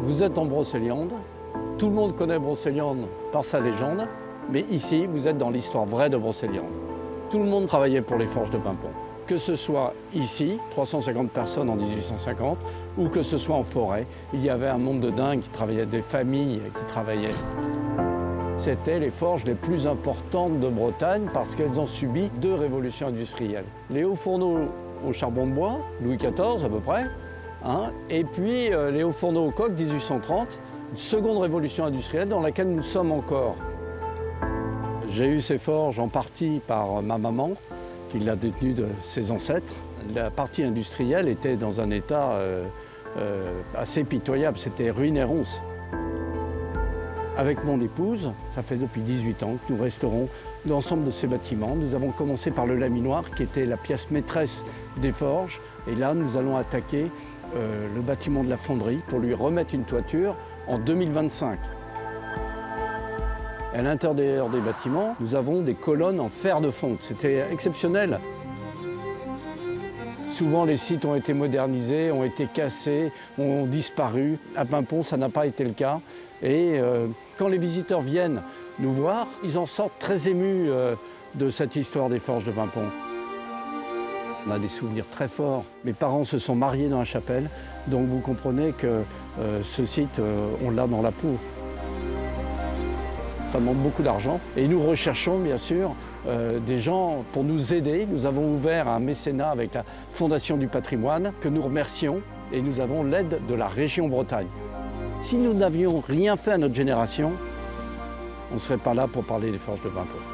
Vous êtes en Brocéliande, tout le monde connaît Brocéliande par sa légende, mais ici, vous êtes dans l'histoire vraie de Brocéliande. Tout le monde travaillait pour les forges de Paimpont. Que ce soit ici, 350 personnes en 1850, ou que ce soit en forêt, il y avait un monde de dingues qui travaillaient, des familles qui travaillaient. C'était les forges les plus importantes de Bretagne parce qu'elles ont subi 2 révolutions industrielles. Les hauts fourneaux au charbon de bois, Louis XIV à peu près, et puis les hauts fourneaux au coke, 1830, une seconde révolution industrielle dans laquelle nous sommes encore. J'ai eu ces forges en partie par ma maman, qui l'a détenue de ses ancêtres. La partie industrielle était dans un état assez pitoyable, c'était ruine et ronce. Avec mon épouse, ça fait depuis 18 ans que nous restaurons l'ensemble de ces bâtiments. Nous avons commencé par le laminoir, qui était la pièce maîtresse des forges. Et là, nous allons attaquer le bâtiment de la fonderie pour lui remettre une toiture en 2025. À l'intérieur des bâtiments, nous avons des colonnes en fer de fonte. C'était exceptionnel. Souvent, les sites ont été modernisés, ont été cassés, ont disparu. À Paimpont, ça n'a pas été le cas. Et quand les visiteurs viennent nous voir, ils en sortent très émus de cette histoire des forges de Paimpont. On a des souvenirs très forts. Mes parents se sont mariés dans la chapelle, donc vous comprenez que ce site, on l'a dans la peau. Ça demande beaucoup d'argent et nous recherchons bien sûr des gens pour nous aider. Nous avons ouvert un mécénat avec la Fondation du patrimoine que nous remercions et nous avons l'aide de la région Bretagne. Si nous n'avions rien fait à notre génération, on ne serait pas là pour parler des forges de Paimpont.